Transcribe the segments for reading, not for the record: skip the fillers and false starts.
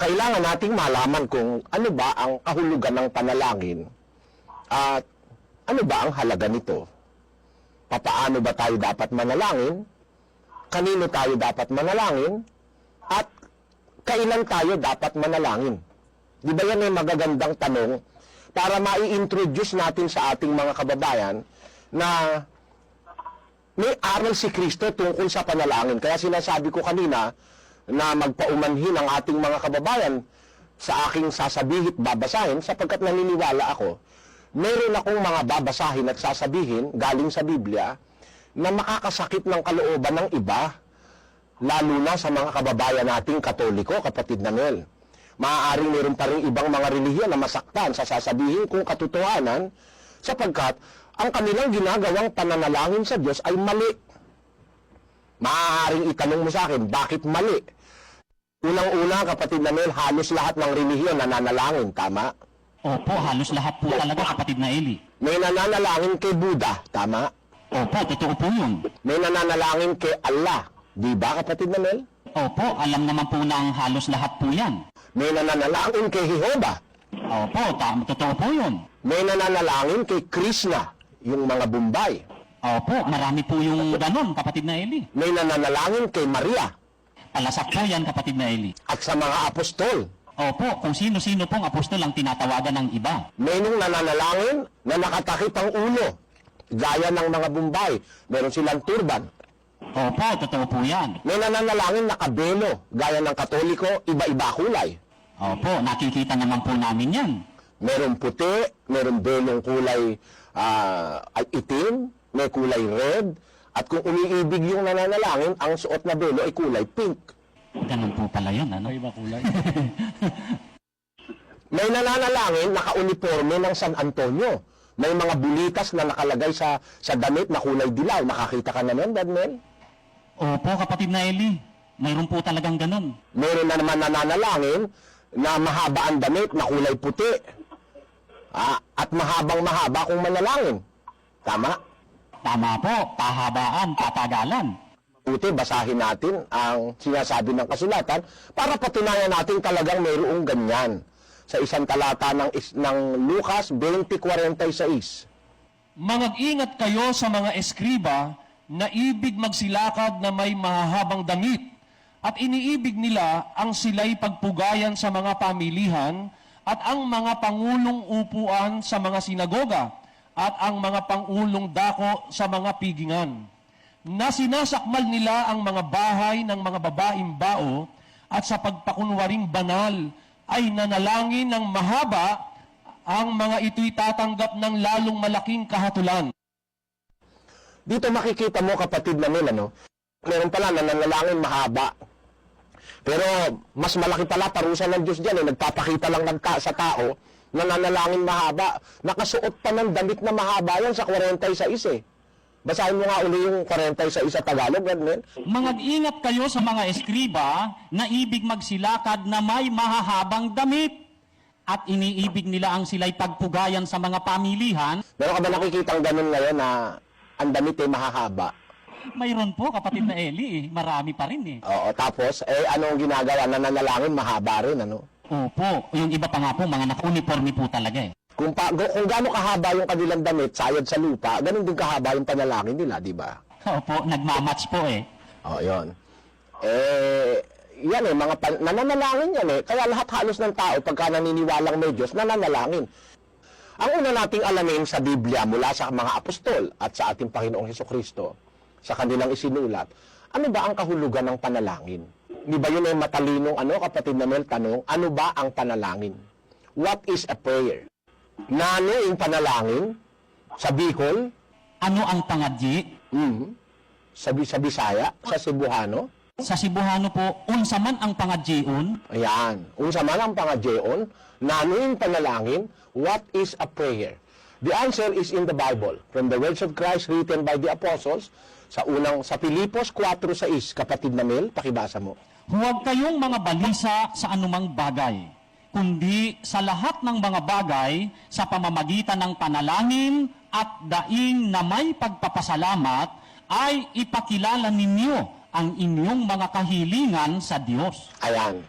kailangan nating malaman kung ano ba ang kahulugan ng panalangin at ano ba ang halaga nito. Papaano ba tayo dapat manalangin? Kanino tayo dapat manalangin? At kailan tayo dapat manalangin? Di ba yan ay magagandang tanong para mai-introduce natin sa ating mga kababayan na may aral si Kristo tungkol sa panalangin. Kaya sinasabi ko kanina na magpaumanhin ang ating mga kababayan sa aking sasabihit babasahin sapagkat naniniwala ako, meron akong mga babasahin at sasabihin galing sa Biblia na makakasakit ng kalooban ng iba, lalo na sa mga kababayan nating Katoliko, kapatid Nangel. Maaaring meron pa rin ibang mga relihiyon na masaktan sa sasabihin kung katotohanan sapagkat ang kanilang ginagawang pananalangin sa Diyos ay mali. Maaaring itanong mo sa akin, bakit mali? Unang-una, kapatid Nangel, halos lahat ng relihiyon nananalangin, tama? Opo, halos lahat po talaga, kapatid na Eli. May nananalangin kay Buddha, tama? Opo, totoo po yun. May nananalangin kay Allah, di ba, kapatid Nangel? Opo, alam naman po ng halos lahat po yan. May nananalangin kay Jehovah. Opo, totoo po yun. May nananalangin kay Krishna, yung mga Bombay. Opo, marami po yung ganon, kapatid na Eli. May nananalangin kay Maria. Palasak po yan, kapatid na Eli. At sa mga apostol. Opo, kung sino-sino pong apostol ang tinatawagan ng iba. May nung nananalangin na nakatakip ang ulo. Gaya ng mga Bombay. Meron silang turban. Opo, totoo po yan. May nananalangin na kabelo. Gaya ng Katoliko, iba-iba kulay. Opo, nakikita naman po namin yan. Meron puti, meron belong kulay ay itim, may kulay red. At kung umiibig yung nananalangin, ang suot na belo ay kulay pink. Ganun po pala yun, ano? Iba kulay. May nananalangin, naka-uniforme ng San Antonio. May mga bulitas na nakalagay sa damit na kulay dilaw. Nakakita ka naman, Dadmel? Opo, kapatid na Eli. Mayroon po talagang ganun. Meron na naman nananalangin na mahaba ang damit na kulay puti. At mahabang-mahaba kung manalangin. Tama? Tama po, pahabaan, patagalan. Buti, basahin natin ang sinasabi ng kasulatan para patunayan natin talagang mayroong ganyan. Sa isang talata ng Lucas 20:46. Mag-ingat kayo sa mga eskriba na ibig magsilakad na may mahahabang damit at iniibig nila ang sila'y pagpugayan sa mga pamilihan at ang mga pangulong upuan sa mga sinagoga at ang mga pangulong dako sa mga pigingan. Na sinasakmal nila ang mga bahay ng mga babaeng bao at sa pagpakunwaring banal ay nanalangin ng mahaba, ang mga ito'y tatanggap ng lalong malaking kahatulan. Dito makikita mo, kapatid namin, meron pala nananalangin mahaba. Pero mas malaki pala parusa ng Diyos dyan. Nagpapakita lang sa tao na nananalangin mahaba. Nakasuot pa ng damit na mahaba yan sa 46 eh. Basahin mo nga uli yung 46 sa Tagalog, Edmel. Mag-ingat kayo sa mga eskriba na ibig magsilakad na may mahahabang damit at iniibig nila ang sila'y pagpugayan sa mga pamilihan. Meron ka ba nakikitang ganun ngayon na ang damit ay mahahaba? Mayroon po, kapatid na Eli, marami pa rin eh. Oo, tapos, ano ang ginagawa? Nananalangin, mahaba rin, ano? Opo, yung iba pa nga po, mga naka-uniforme po talaga eh. Kung gaano kahaba yung kanilang damit, sayad sa lupa, ganun din kahaba yung panalangin nila, di ba? Opo, nagmamatch po eh. Oo, yun. Yan nananalangin yan eh. Kaya lahat halos ng tao, pagka naniniwalang may Diyos, nananalangin. Ang una nating alamin sa Biblia mula sa mga apostol at sa ating Panginoong Hesukristo, sa kanilang isinulat, ano ba ang kahulugan ng panalangin? Di ba yun ay matalinong kapatid na Mel, tanong, ano ba ang panalangin? What is a prayer? Nano yung panalangin? Sa Bicol? Ano ang pangadyi? Sa Bisaya? Sa Cebuano? Sa Cebuano po, unsa man ang pangadyiun? Ayan. Unsa man ang pangadyeon, nano yung panalangin? What is a prayer? The answer is in the Bible, from the words of Christ written by the apostles, sa Pilipos 4:6, kapatid na Mel, pakibasa mo. Huwag kayong mga balisa sa anumang bagay, kundi sa lahat ng mga bagay sa pamamagitan ng panalangin at daing na may pagpapasalamat ay ipakilala ninyo ang inyong mga kahilingan sa Diyos. Ayan.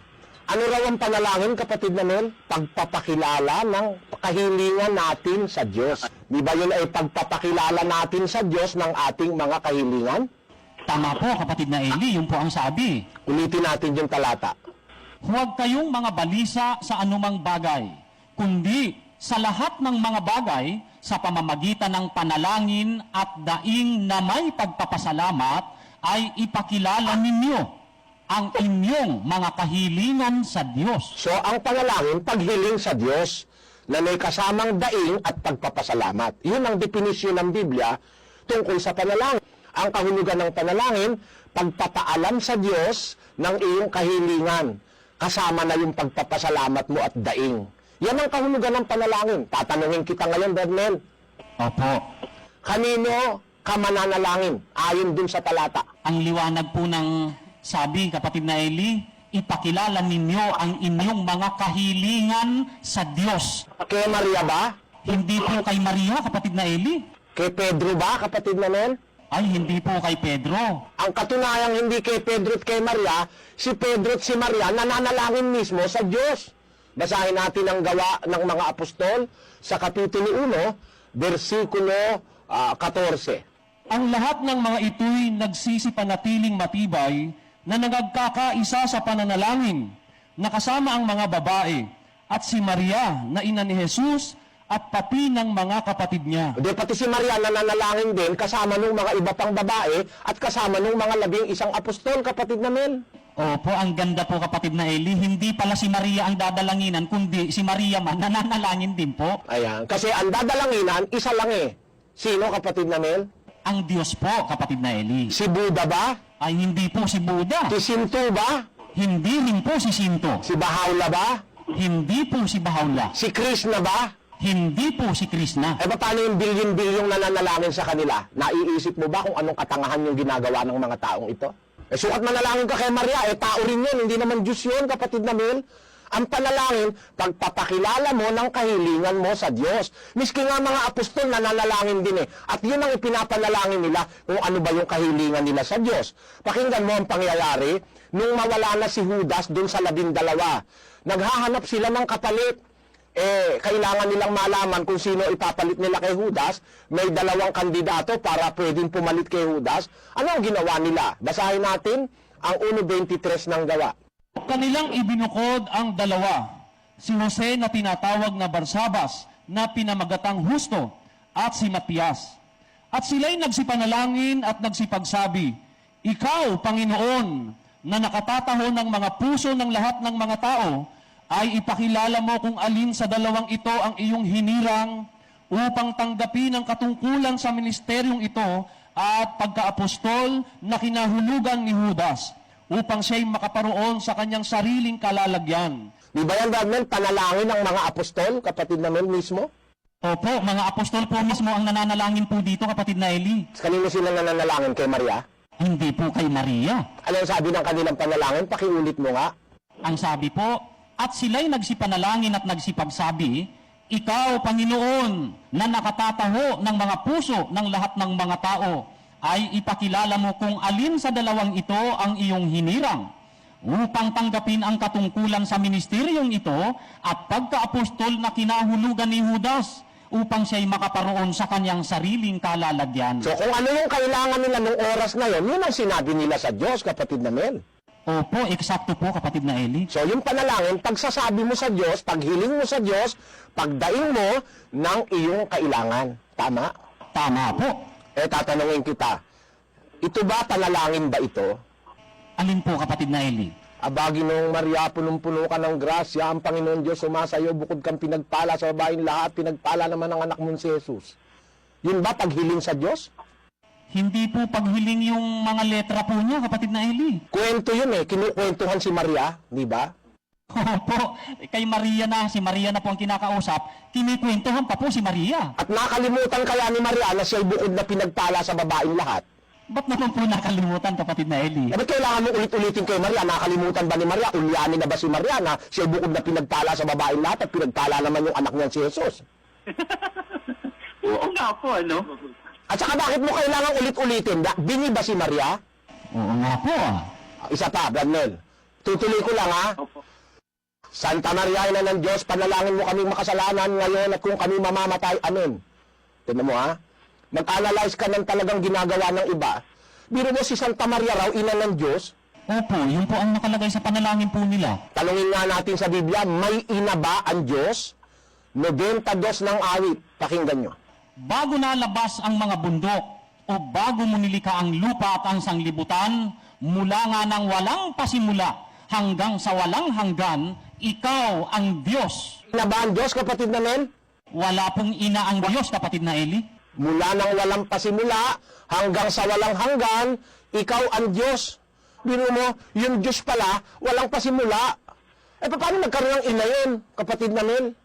Ano raw ang panalangin, kapatid namin? Pagpapakilala ng kahilingan natin sa Diyos. Di ba yun ay pagpapakilala natin sa Diyos ng ating mga kahilingan? Tama po, kapatid na Eli, yun po ang sabi. Ulitin natin yung talata. Huwag kayong mga balisa sa anumang bagay, kundi sa lahat ng mga bagay, sa pamamagitan ng panalangin at daing na may pagpapasalamat, ay ipakilala ninyo ang inyong mga kahilingan sa Diyos. So, ang panalangin, paghiling sa Diyos na may kasamang daing at pagpapasalamat. Yun ang definisyon ng Biblia tungkol sa panalangin. Ang kahulugan ng panalangin, pagpapaalam sa Diyos ng iyong kahilingan. Kasama na yung pagpapasalamat mo at daing. Yan ang kahulugan ng panalangin. Tatanungin kita ngayon, Bernel. Opo. Kanino ka mananalangin? Ayon dun sa talata. Ang liwanag po ng sabi, kapatid na Eli, ipakilala ninyo ang inyong mga kahilingan sa Diyos. Kay Maria ba? Hindi po kay Maria, kapatid na Eli. Kay Pedro ba, kapatid na Nel? Ay, hindi po kay Pedro. Ang katunayang hindi kay Pedro at kay Maria, si Pedro at si Maria nananalangin mismo sa Diyos. Basahin natin ang gawa ng mga apostol sa Kapitulo 1, versikulo 14. Ang lahat ng mga ito'y nagsisipanatiling matibay na nagkakaisa sa pananalangin, nakasama ang mga babae at si Maria na ina ni Jesus at pati ng mga kapatid niya. Di pati si Maria nananalangin din kasama ng mga iba pang babae at kasama ng mga 11 apostol, kapatid na Mel. Opo, ang ganda po, kapatid na Eli. Hindi pala si Maria ang dadalanginan, kundi si Maria man nananalangin din po. Ayan, kasi ang dadalanginan, isa lang eh. Sino, kapatid na Mel? Ang Diyos po, kapatid na Eli. Si Buddha ba? Ay, hindi po si Buddha. Si Sinto ba? Hindi rin po si Sinto. Si Baha'u'llah ba? Hindi po si Baha'u'llah. Si Krishna ba? Hindi po si Krishna. Eh, paano yung bilyon-bilyong nananalangin sa kanila? Naiisip mo ba kung anong katangahan yung ginagawa ng mga taong ito? Eh, sukat manalangin ka kay Maria, eh, tao rin yun, hindi naman Diyos yun, kapatid na Mel. Ang panalangin, pagpapakilala mo ng kahilingan mo sa Diyos. Miski nga mga apostol nananalangin din eh. At yun ang ipinapanalangin nila kung ano ba yung kahilingan nila sa Diyos. Pakinggan mo ang pangyayari nung mawala na si Judas dun sa 12. Naghahanap sila ng kapalit. Kailangan nilang malaman kung sino ipapalit nila kay Judas. May 2 kandidato para pwedeng pumalit kay Judas. Ano ang ginawa nila? Basahin natin ang 1:23 ng gawa. Kanilang ibinukod ang dalawa, si Jose na tinatawag na Barsabas, na pinamagatang Husto, at si Matias. At sila'y nagsipanalangin at nagsipagsabi, Ikaw, Panginoon, na nakatataho ng mga puso ng lahat ng mga tao, ay ipakilala mo kung alin sa dalawang ito ang iyong hinirang upang tanggapin ang katungkulan sa ministeryong ito at pagkaapostol na kinahulugan ni Judas, upang siya'y makaparoon sa kanyang sariling kalalagyan. Di ba yan, Daniel, panalangin ng mga apostol, kapatid namin mismo? Opo, mga apostol po mismo ang nananalangin po dito, kapatid na Eli. Kanino sila nananalangin kay Maria? Hindi po kay Maria. Ano ang sabi ng kanilang panalangin? Pakiulit mo nga. Ang sabi po, at sila'y nagsipanalangin at nagsipagsabi, Ikaw, Panginoon, na nakatataho ng mga puso ng lahat ng mga tao, ay ipakilala mo kung alin sa dalawang ito ang iyong hinirang upang tanggapin ang katungkulan sa ministeryong ito at pagka-apostol na kinahulugan ni Judas upang siya'y makaparoon sa kanyang sariling kalalagyan. So kung ano yung kailangan nila nung oras na yun, yun ang sinabi nila sa Diyos, kapatid na Mel. Opo, eksakto po, kapatid na Eli. So yung panalangin, pagsasabi mo sa Diyos, paghiling mo sa Diyos, pagdaing mo ng iyong kailangan. Tama? Tama po. Tatanungin kita, ito ba panalangin ba ito? Alin po, kapatid na Eli? Aba, Ginoong Maria, punong-puno ka ng grasya, ang Panginoon Diyos sumasayo, bukod kang pinagpala sa babaeng lahat, pinagpala naman ang anak mong si Jesus. Yun ba paghiling sa Diyos? Hindi po paghiling yung mga letra po niya, kapatid na Eli. Kwento yun eh, kinukwentuhan si Maria, di ba? Opo, kay Maria na, si Maria na po ang kinakausap, kinikwentuhan pa po si Maria. At nakalimutan kaya ni Maria na siya'y bukod na pinagpala sa babaeng lahat. Ba't naman po nakalimutan, kapatid na Eli? Ba't kailangan mo ulit-ulitin kay Maria? Nakalimutan ba ni Maria? Ulyanin na ba si Maria na siya'y bukod na pinagpala sa babaeng lahat at pinagpala naman yung anak niya si Jesus? Oo nga po, ano? At saka bakit mo kailangan ulit-ulitin? Bingi ba si Maria? Oo nga po. Isa pa, Bradnel. Tutuloy ko lang ha. Opo. Santa Maria, Ina ng Diyos, panalangin mo kaming makasalanan ngayon at kung kami mamamatay, amen. Tignan mo ha, mag-analyze ka ng talagang ginagawa ng iba. Biro mo si Santa Maria raw, Ina ng Diyos. Opo, yun po ang nakalagay sa panalangin po nila. Talungin nga natin sa Biblia, may ina ba ang Diyos? 92 ng awit. Pakinggan nyo. Bago nalabas ang mga bundok o bago mo nilikha ang lupa at ang sanglibutan, mula nga ng walang pasimula hanggang sa walang hanggan, ikaw ang Diyos. Ina ba ang Diyos, kapatid namin? Wala pong ina ang Diyos, kapatid na Eli. Mula ng walang pasimula hanggang sa walang hanggan, ikaw ang Diyos. Biro mo, yung Diyos pala, walang pasimula. Paano nagkaroon ng ina yun, kapatid namin?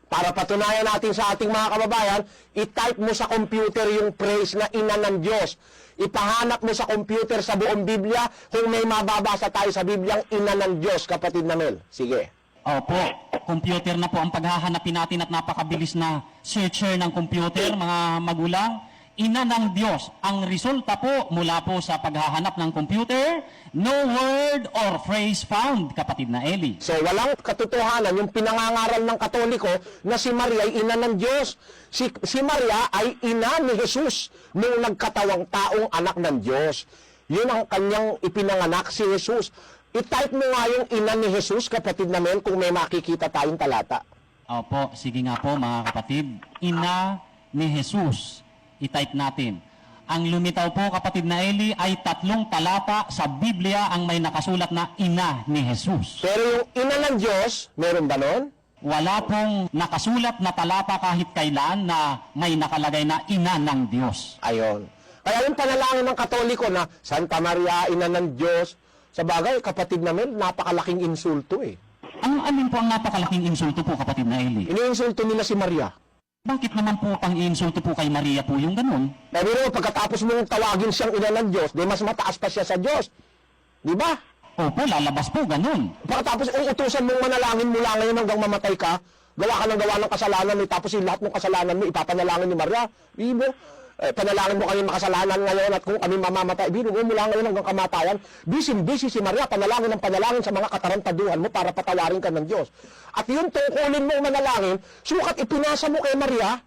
Para patunayan natin sa ating mga kababayan, i-type mo sa computer yung phrase na ina ng Diyos. Ipahanap mo sa computer sa buong Biblia kung may mababasa tayo sa Bibliang ina ng Diyos, kapatid namin. Sige. Opo, computer na po ang paghahanapin natin at napakabilis na searcher ng computer, mga magulang. Ina ng Diyos. Ang resulta po mula po sa paghahanap ng computer, no word or phrase found, kapatid na Eli. So walang katotohanan yung pinangangaral ng Katoliko na si Maria ay ina ng Diyos. Si Maria ay ina ni Jesus nung nagkatawang taong anak ng Diyos. Yun ang kanyang ipinanganak, si Jesus. I-type mo nga yung ina ni Jesus, kapatid namin, kung may makikita tayong talata. Opo, sige nga po mga kapatid. Ina ni Jesus. I-type natin. Ang lumitaw po, kapatid na Eli, ay 3 talata sa Biblia ang may nakasulat na ina ni Jesus. Pero yung ina ng Diyos, meron ba nun? Wala pong nakasulat na talata kahit kailan na may nakalagay na ina ng Diyos. Ayon. Kaya yung panalangin ng Katoliko na Santa Maria, ina ng Diyos, sa bagay, kapatid namin, napakalaking insulto eh. Ang alin po ang napakalaking insulto po, kapatid na Eli? Iniinsulto nila si Maria. Bakit naman po pang insulto po kay Maria po yung ganun? Pero pagkatapos mong tawagin siyang ina ng Diyos, di mas mataas pa siya sa Diyos. Di ba? Opo, lalabas po ganun. Pagkatapos utusan mong manalangin mula ngayon hanggang mamatay ka, gawa ka ng gawa ng kasalanan, tapos yung lahat ng kasalanan mo, ipapanalangin ni Maria. Ibo, panalangin mo kami makasalanan ngayon at kung kami mamamatay, biro mo mula ngayon hanggang kamatayan, busy si Maria, panalangin ng panalangin sa mga katarantaduhan mo para patawarin ka ng Diyos. At yung tungkulin mo manalangin, sukat ipinasa mo kay Maria.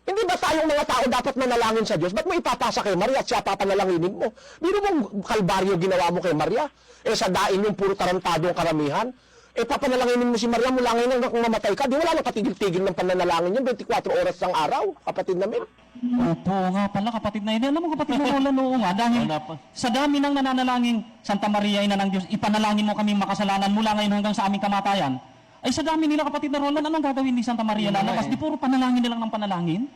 Hindi ba tayong mga tao dapat manalangin sa Diyos? Ba't mo ipapasa kay Maria at siya papanalanginin mo? Biro mong kalbaryo ginawa mo kay Maria? Sa dain yung puro tarantado ang karamihan? Papanalanginin mo si Maria mula ngayon hanggang kung mamatay ka, di wala nang katigil-tigil ng pananalangin yun, 24 oras ng araw, kapatid namin. Opo nga pala, kapatid na Eli. Alam mo, kapatid na Roland, oo nga, dahil Wala pa. sa dami ng nananalangin, Santa Maria, ina ng Diyos, ipanalangin mo kaming makasalanan mula ngayon hanggang sa aming kamatayan. Ay sa dami nila, kapatid na Roland, anong gagawin ni Santa Maria? Yun na Lalabas, eh. di puro panalangin nilang ng panalangin?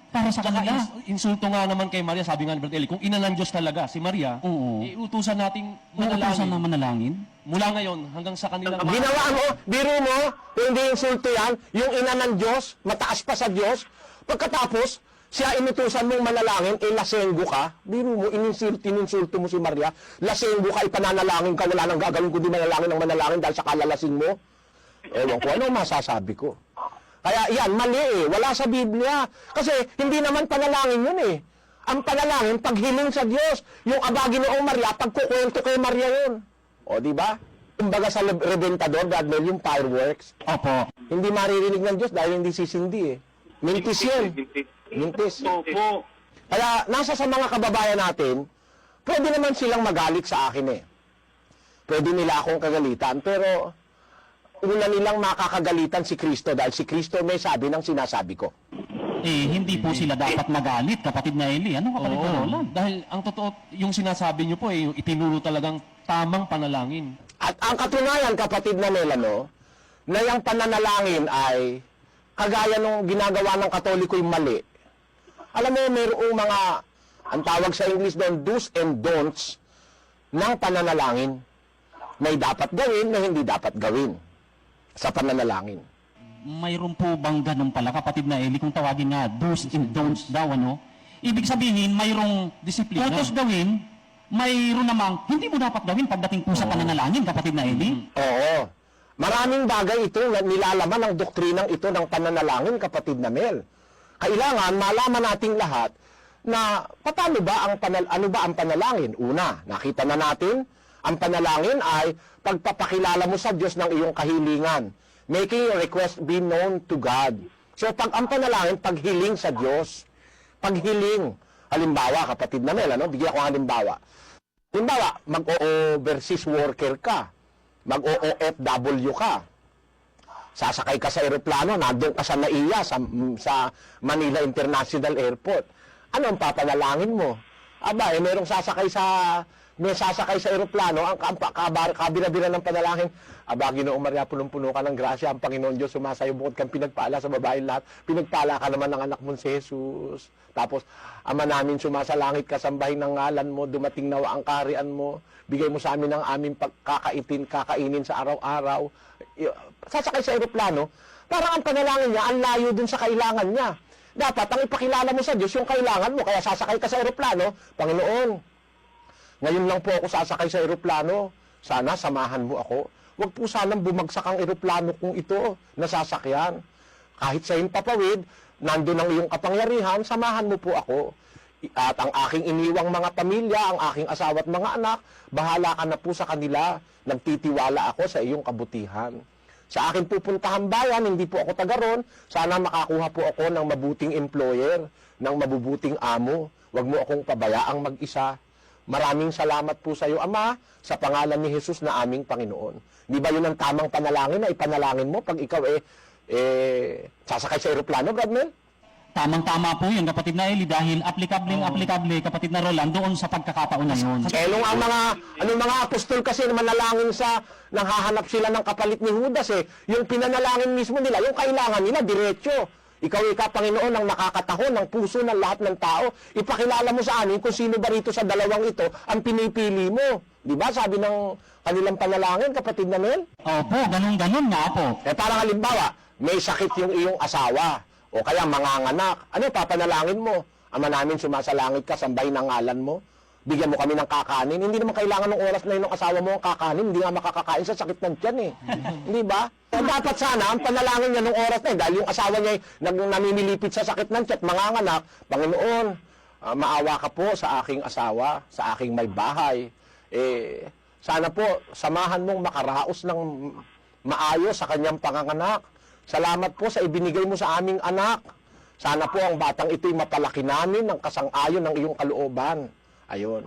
Para sa Saka kanila. insulto nga naman kay Maria, sabi nga ni Brad Eli, kung ina ng Diyos talaga, si Maria, Oo. iutusan nating Uutusan na manalangin. manalangin? Mula ngayon hanggang sa kanilang Ginawa mo, biro mo, hindi insulto yan, yung ina ng Diyos, mataas pa sa Diyos, pagkatapos, siya inutusan mong manalangin, lasenggo ka, biro mo, ininsulto mo si Maria, lasenggo ka, ipananalangin ka, wala nang gagawin kundi manalangin ng manalangin dahil sa kalalasing mo. Ewan ko, ano masasabi ko? Kaya yan, mali wala sa Biblia. Kasi hindi naman panalangin yun eh. Ang panalangin, paghiling sa Diyos. Yung abagi noong Maria, pagkukwento kay Maria yun. O, di ba? Kumbaga sa Reventador, God Mel, yung fireworks, Opo. hindi maririnig ng Diyos dahil hindi sisindi eh. Mintis yun. Mintis. Opo. Kaya nasa sa mga kababayan natin, pwede naman silang magalit sa akin eh. Pwede nila akong kagalitan, pero una nilang makakagalitan si Kristo dahil si Kristo may sabi ng sinasabi ko. Hindi po sila dapat magalit, kapatid na Eli. Ano, kapatid na Oo, Roland? dahil ang totoo, yung sinasabi niyo po, yung itinuro talagang tamang panalangin. At ang katunayan, kapatid na Melano, na yung pananalangin ay kagaya nung ginagawa ng Katoliko yung mali. Alam mo, mayroong mga, ang tawag sa English doon, do's and don'ts ng pananalangin. May dapat gawin, may hindi dapat gawin sa pananalangin. Mayroon po bang ganun pala, kapatid na Eli, kung tawagin nga do's and don'ts daw, ano? Ibig sabihin, mayroong Disiplina. utos gawin, mayroon namang hindi mo dapat gawin pagdating po sa pananalangin, kapatid na Eli. Oo. Maraming bagay ito na nilalaman ng doktrinang ito ng pananalangin, kapatid na Mel. Kailangan malaman nating lahat na paano ba ang ano ba ang panalangin? Una, nakita na natin Ang panalangin ay pagpapakilala mo sa Diyos ng iyong kahilingan. Making your request be known to God. So, ang panalangin, paghiling sa Diyos. Paghiling. Halimbawa, kapatid na Mel, bigyan ko halimbawa. Halimbawa, mag-overseas worker ka. Mag-OFW ka. Sasakay ka sa eroplano, nandun ka sa NAIA, sa Manila International Airport. Ano ang papanalangin mo? Aba, may sasakay sa eroplano, ang kabila-bila ng panalangin, aba, Ginoong Maria, punong-puno ka ng grasya, ang Panginoon Diyos sumasayo, bukod kang pinagpala sa babaeng lahat, pinagpala ka naman ng anak mo si Jesus. Tapos, Ama namin, sumasalangit ka, sambahin ng ngalan mo, dumating nawa ang kaharian mo, bigay mo sa amin ang aming kakainin sa araw-araw. Sasakay sa eroplano, parang ang panalangin niya, ang layo dun sa kailangan niya. Dapat, ang ipakilala mo sa Diyos, yung kailangan mo, kaya sasakay ka sa eroplano, Panginoon, ngayon lang po ako sasakay sa eroplano, sana samahan mo ako. Huwag po sanang bumagsak ang eroplano kung ito, nasasakyan. Kahit sa himpapawid, nandun ang iyong kapangyarihan, samahan mo po ako. At ang aking iniwang mga pamilya, ang aking asawa at mga anak, bahala ka na po sa kanila. Nagtitiwala ako sa iyong kabutihan. Sa aking pupuntahan bayan, hindi po ako taga ron, sana makakuha po ako ng mabuting employer, ng mabubuting amo. Huwag mo akong pabayaang mag-isa. Maraming salamat po sa iyo, Ama, sa pangalan ni Jesus na aming Panginoon. Di ba yun ang tamang panalangin na ipanalangin mo pag ikaw sasakay sa eroplano, Bradmel? Tamang-tama po yun, kapatid na Eli, dahil aplikable, kapatid na Roland, doon sa pagkakataon na yun. Anong mga apostol kasi na manalangin nang hahanap sila ng kapalit ni Judas yung pinanalangin mismo nila, yung kailangan nila, diretso. Ikaw, Panginoon, ang nakakatahon ng puso ng lahat ng tao. Ipakilala mo sa amin kung sino ba rito sa dalawang ito ang pinipili mo. Di ba? Sabi ng kanilang panalangin, kapatid na Mel? Opo, ganun nga po. Parang halimbawa, may sakit yung iyong asawa o kaya manganganak. Ano, papanalangin mo? Ama namin, sumasalangit ka, sambahin ang ngalan mo. Bigyan mo kami ng kakanin. Hindi naman kailangan ng oras na yun ng asawa mo ang kakanin. Hindi nga makakakain sa sakit ng tiyan Hindi ba? Dapat sana, ang panalangin niya ng oras na yun, dahil yung asawa niya namimilipit sa sakit ng tiyan, manganganak, Panginoon, maawa ka po sa aking asawa, sa aking may bahay. Sana po, samahan mong makaraos ng maayos sa kanyang panganganak. Salamat po sa ibinigay mo sa aming anak. Sana po ang batang ito'y mapalaki namin ng kasang-ayon ng iyong kalooban. Ayon.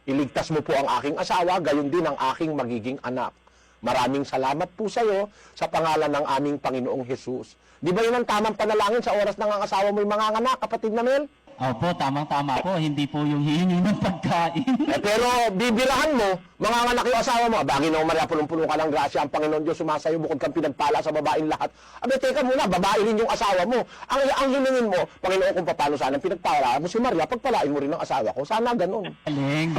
Iligtas mo po ang aking asawa, gayon din ang aking magiging anak. Maraming salamat po sa iyo sa pangalan ng aming Panginoong Jesus. Di ba yun ang tamang panalangin sa oras ng ang asawa mo'y manganganak, kapatid na Mel? Opo, tamang-tama po. Hindi po yung hihingi ng pagkain. Pero bibirahan mo, manganganak yung asawa mo. Bagay na Maria, punong-puno ka ng grasya. Ang Panginoon Diyos sumasayo, bukod kang pinagpala sa babaeng lahat. Teka muna, babae rin yung asawa mo. Ang hiningin mo, Panginoon, kung paano sana pinagpala mo si Maria, pagpalain mo rin ang asawa ko. Sana ganun. Galing.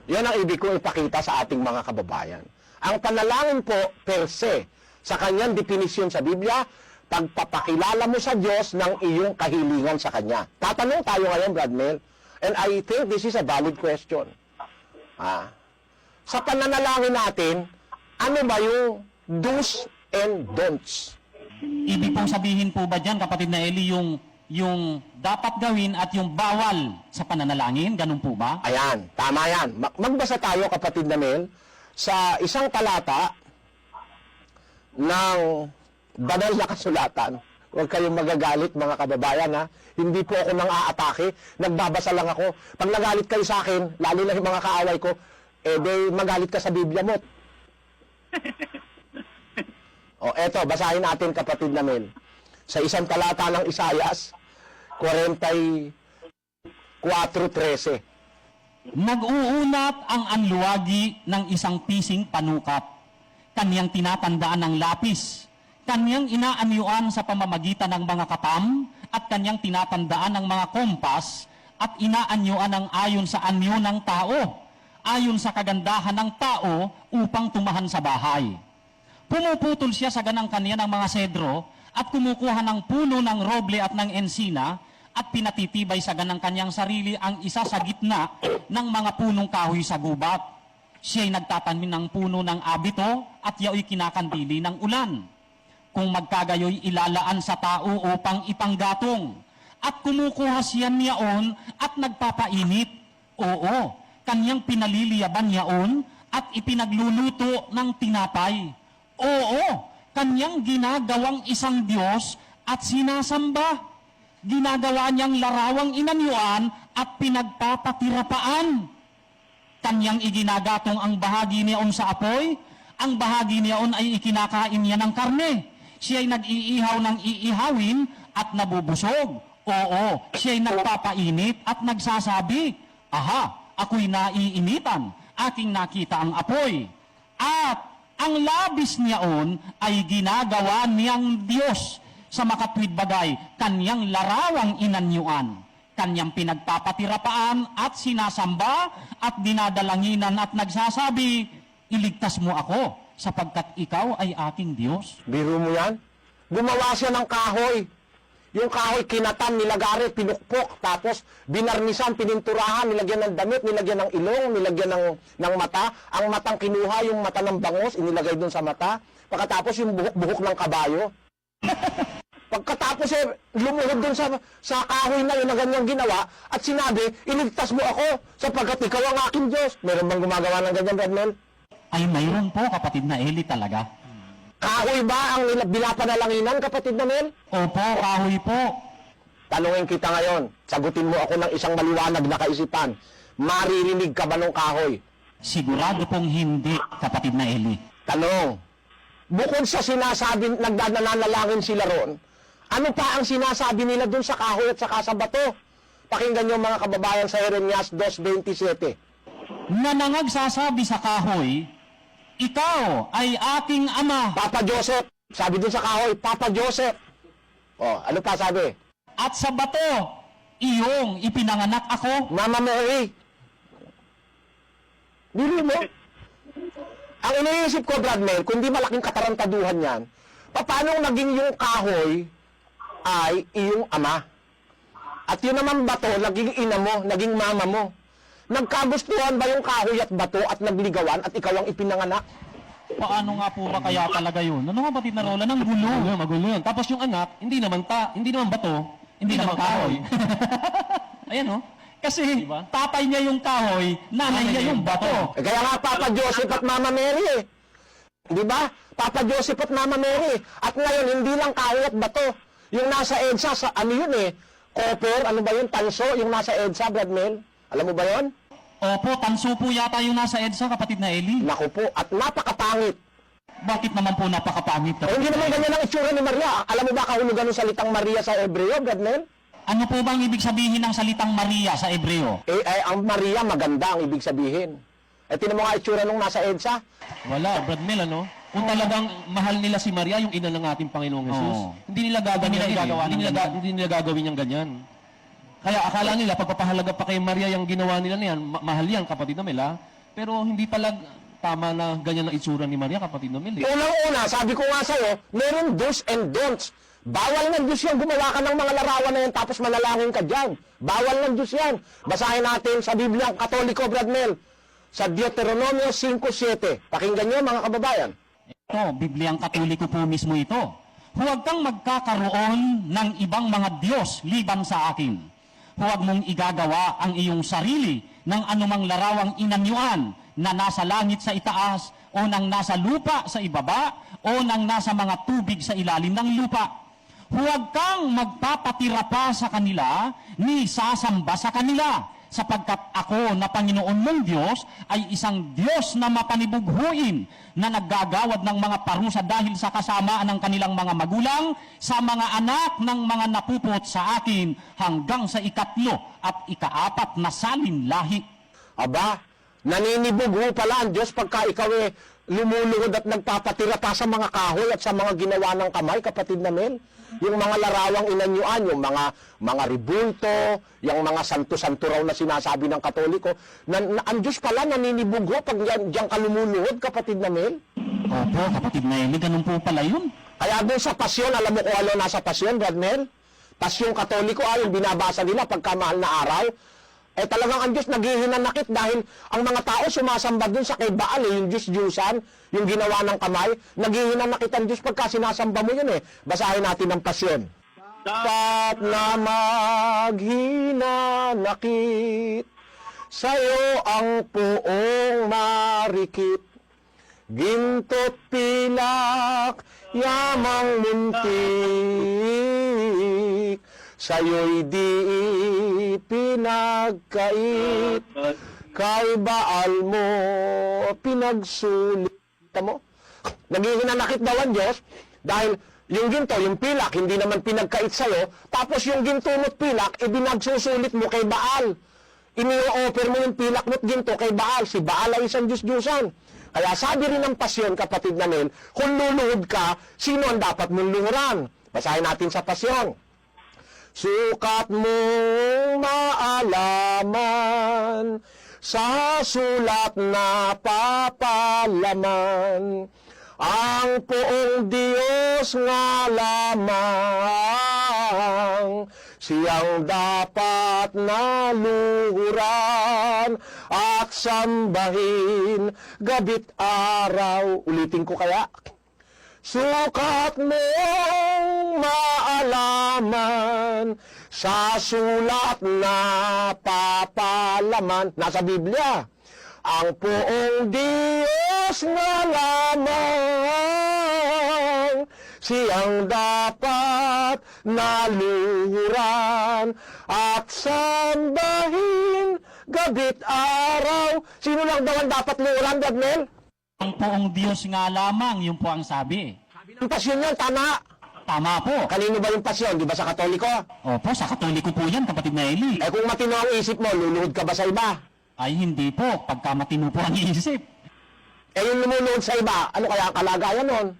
Yan ang ibig kong ipakita sa ating mga kababayan. Ang panalangin po, per se, sa kanyang definisyon sa Biblia, pagpapakilala mo sa Diyos ng iyong kahilingan sa Kanya. Tatanong tayo ngayon, Bradmel, and I think this is a valid question. Sa pananalangin natin, ano ba yung do's and don'ts? Ibig pong sabihin po ba dyan, kapatid na Eli, yung dapat gawin at yung bawal sa pananalangin? Ganun po ba? Ayan, tama yan. Magbasa tayo, kapatid na Mel, sa isang talata ng banal na kasulatan. Huwag kayong magagalit, mga kababayan, ha? Hindi po ako nang aatake. Nagbabasa lang ako. Pag nagalit kayo sa akin, lalo na yung mga kaaway ko, magalit ka sa Biblia mo. Eto, basahin natin, kapatid na Mel. Sa isang talata ng Isayas, 44:13. Nag-uunat ang anluwagi ng isang pising panukat. Kanyang tinatandaan ng lapis. Kanyang inaanyuan sa pamamagitan ng mga kapam at kanyang tinatandaan ng mga kompas at inaanyuan ng ayon sa anyo ng tao, ayon sa kagandahan ng tao upang tumahan sa bahay. Pumuputol siya sa ganang kanya ng mga sedro at kumukuha ng puno ng roble at ng ensina at pinatitibay sa ganang kanyang sarili ang isa sa gitna ng mga punong kahoy sa gubat. Siya'y nagtatanim ng puno ng abito at yao'y kinakandili ng ulan. Kung magkagayoy ilalaan sa tao upang ipanggatong. At kumukuha siya niyaon at nagpapainit. Oo, kanyang pinaliliyaban yaon at ipinagluluto ng tinapay. Oo, kanyang ginagawang isang Diyos at sinasamba. Ginagawa niyang larawang inanyuan at pinagpapatirapaan. Kanyang iginagatong ang bahagi niyaon sa apoy, ang bahagi niyaon ay ikinakain niya ng karne. Siya'y nag-iihaw ng iihawin at nabubusog. Oo, siya'y nagpapainit at nagsasabi, aha, ako'y naiinitan, aking nakita ang apoy. At ang labis niyaon ay ginagawa niyang Diyos sa makatwid bagay, kanyang larawang inanyuan, kanyang pinagpapatirapaan at sinasamba at dinadalanginan at nagsasabi, iligtas mo ako sapagkat ikaw ay aking Diyos. Biro mo yan? Gumawa siya ng kahoy. Yung kahoy, kinatan, nilagari, pinukpok, tapos binarnisan, pininturahan, nilagyan ng damit, nilagyan ng ilong, nilagyan ng mata. Ang matang kinuha, yung mata ng bangos, inilagay dun sa mata. Pagkatapos yung buhok ng kabayo. Pagkatapos lumuhod dun sa kahoy na yun na ganyang ginawa at sinabi, iligtas mo ako sapagkat ikaw ang aking Diyos. Meron bang gumagawa ng ganyan, Redmel? Ay mayroon po, kapatid na Eli, talaga. Kahoy ba ang binapanalanginan, kapatid na Mel? Opo, kahoy po. Tanungin kita ngayon, sagutin mo ako ng isang maliwanag na kaisipan. Maririnig ka ba ng kahoy? Sigurado pong hindi, kapatid na Eli. Tanong, bukod sa sinasabi, nagdananalangin sila ron, ano pa ang sinasabi nila dun sa kahoy at saka sa bato? Pakinggan niyo mga kababayan sa Jeremias 2:27. Na nangagsasabi sa kahoy, ikaw ay aking ama. Papa Joseph, sabi dun sa kahoy, Papa Joseph. Oh, ano pa sabi? At sa bato, iyong ipinanganak ako. Mama Mary. Dili mo? Ang iniisip ko, Brad Mel, kung di malaking katarantaduhan yan, paano naging yung kahoy ay iyong ama? At yun naman bato, naging ina mo, naging mama mo. Nagkagustuhan ba yung kahoy at bato at nagligawan at ikaw ang ipinanganak? Paano nga po ba kaya talaga yun? Ano nga batid na rola ng gulo? Magulo yun. Tapos yung anak, hindi naman bato, Hindi naman kahoy. Ayan, oh. Kasi Diba? tatay niya yung kahoy, nanay niya yung bato. Eh, kaya nga Papa Joseph at Mama Mary eh. Di ba? Papa Joseph at Mama Mary. At ngayon, hindi lang kahoy at bato. Yung nasa EDSA, sa ano yun eh? Copper, ano ba yun? Tanso, yung nasa EDSA, Brad Mel. Alam mo ba yun? Opo, tanso po yata yung nasa EDSA, kapatid na Eli. Naku po, at napakapangit. Bakit naman po napakapangit? Eh, hindi naman ganyan ang itsura ni Maria. Alam mo ba kahulugan ng salitang Maria sa Hebreo, Brad Mel? Ano po bang ibig sabihin ng salitang Maria sa Hebreo? Ang Maria, maganda ang ibig sabihin. Eh, tinan mo nga itsura nung nasa EDSA. Wala, Brad Mel, ano? Kung talagang mahal nila si Maria, yung ina ng ating Panginoong Jesus, Oo. hindi nila gagawin Hindi nila yan, gagawa ng ganyan. hindi nila gagawin yung ganyan. Kaya akala nila, pagpapahalaga pa kay Maria yung ginawa nila na yan, mahal yan, kapatid na Mel, ha? Pero hindi pala tama na ganyan ang itsura ni Maria, kapatid na Mel, eh. Unang-una, sabi ko nga sa'yo, meron do's and don'ts. Bawal ng Diyos yan, gumawa ka ng mga larawan na yan, tapos manalangin ka dyan. Bawal ng Diyos yan. Basahin natin sa Biblia, Katoliko, Brad Mel, sa Deuteronomio 5:7. Pakinggan nyo, mga kababayan. Ito, Bibliang Katoliko po mismo ito. Huwag kang magkakaroon ng ibang mga Diyos liban sa akin. Huwag mong igagawa ang iyong sarili ng anumang larawang inanyuan na nasa langit sa itaas o nang nasa lupa sa ibaba o nang nasa mga tubig sa ilalim ng lupa. Huwag kang magpapatira pa sa kanila ni sasamba sa kanila, sapagkat ako na Panginoon mong Diyos ay isang Diyos na mapanibughuin na naggagawad ng mga parusa dahil sa kasamaan ng kanilang mga magulang sa mga anak ng mga napupot sa akin hanggang sa 3 at 4 na salin lahi. Aba, naninibugho pala ang Diyos pagka ikaw lumuluhod at nagpapatira pa sa mga kahoy at sa mga ginawa ng kamay, kapatid na Mel. Yung mga larawang inanyuan, yung mga ribulto, yung mga santo-santo raw na sinasabi ng Katoliko, ang Diyos pala naninibugho pag diyan ka lumuluhod, kapatid na Mel. Opo, kapatid na Eli, ganun po pala yun. Kaya doon sa pasyon, alam mo kung ano nasa pasyon, Brad Mel? Pasyong Katoliko, yung binabasa nila pagkamahal na araw, talagang ang Diyos naghihinanakit dahil ang mga tao sumasamba dun sa kay Baal, yung Diyos-Diyusan, yung ginawa ng kamay, naghihinanakit ang Diyos pagka sinasamba mo yun Basahin natin ang pasyon. Dapat na maghinanakit sa'yo ang puong marikit. Ginto't pilak, yamang muntik, sa'yo'y di pinagkait, kay Baal mo pinagsulit. Kita mo? Naging hinanakit daw ang Diyos dahil yung ginto, yung pilak, hindi naman pinagkait sa'yo, tapos yung ginto mo't pilak, ibinagsusulit mo kay Baal. Ini-offer mo yung pilak mo't ginto kay Baal. Si Baal ay isang Diyos-Diyusan. Kaya sabi rin ng pasyon, kapatid na Nel, kung luluhod ka, sino ang dapat mong luhuran? Basahin natin sa pasyon. Sukat mong maalaman sa sulat na papalaman, ang poong Diyos nga lamang, siyang dapat na luhuran at sambahin gabit araw. Ulitin ko kaya? Sukat mong maalaman sa sulat na papalaman. Nasa Biblia. Ang poong Diyos nga lamang, siyang dapat naluhuran at sambahin gabit araw. Sino lang daw ang dapat luhuran, Dadmel? Ang poong Diyos nga lamang, yun po ang sabi. Ang pasyon yan, tama. Tama po. Kanino ba yung pasyon? Di ba sa Katoliko? Opo, sa Katoliko po yan, kapatid na Eli. Eh kung matino ang isip mo, luluhod ka ba sa iba? Ay hindi po, pagka matino po ang isip. Eh yung lumuluhod sa iba, ano kaya ang kalagayan nun?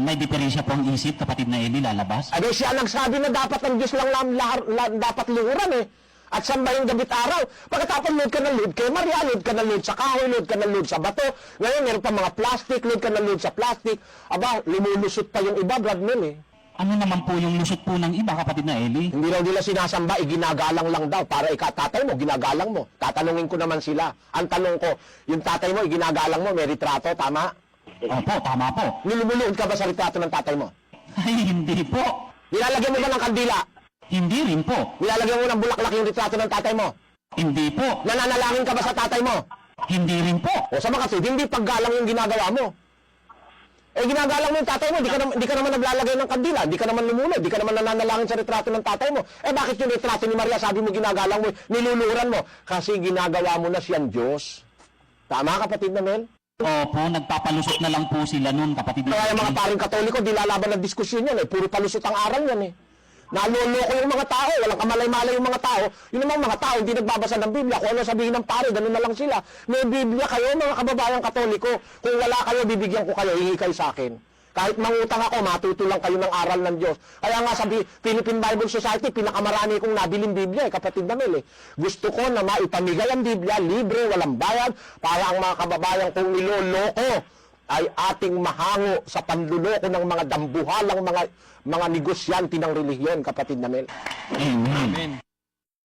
May diferensya po ang isip, kapatid na Eli, lalabas. Ay siya nagsabi na dapat ang Diyos lang dapat luhuran eh. At sambahin gabit araw. Pagkatapos load ka ng load kay Maria, load ka ng load sa kahoy, load ka ng load sa bato. Ngayon meron pa mga plastic, load ka ng load sa plastic. Aba, lumulusot pa yung iba, Brad Mel eh. Ano naman po yung lusot po ng iba, kapatid na Eli? Hindi raw nila sinasamba, ginagalang lang daw. Para tatay mo, ginagalang mo. Tatanungin ko naman sila. Ang tanong ko, yung tatay mo, ginagalang mo, may retrato, tama? Opo, tama po. Nilumulood ka ba sa retrato ng tatay mo? Ay hindi po. Nilalagyan mo ba ng kandila? Hindi rin po. Nilalagyan mo ng bulaklak yung retrato ng tatay mo? Hindi po. Nananalangin ka ba sa tatay mo? Hindi rin po. O sa mga kapatid, hindi paggalang yung ginagawa mo. Eh ginagalang mo yung tatay mo, di ka naman naglalagay ng kandila, di ka naman lumulod, di ka naman nananalangin sa retrato ng tatay mo. Eh bakit yung retrato ni Maria, sabi mo ginagalang mo, niluluhuran mo? Kasi ginagawa mo na siyang Diyos. Tama, kapatid na Mel? Opo, nagpapalusot na lang po sila nun, kapatid na Kaya yung mga Eli. paring Katoliko, di lalaban ng diskusyon yan eh. Puro palusot ang aral yan eh. Naloloko yung mga tao, walang kamalay-malay yung mga tao. Yun namang mga tao, hindi nagbabasa ng Biblia. Kung ano sabihin ng pare, ganun na lang sila. May Biblia kayo, mga kababayang Katoliko. Kung wala kayo, bibigyan ko kayo, hingi kayo sa akin. Kahit mangutang ako, matutulang kayo ng aral ng Diyos. Kaya nga sa Philippine Bible Society, pinakamarami kong nabiling Biblia, kapatid na Mel eh. Gusto ko na maipamigay ang Biblia, libre, walang bayad, para ang mga kababayang kong niloloko ay ating mahango sa panluloko ng mga dambuhalang mga negosyante ng relihiyon, kapatid na Mel. Amen. Amen.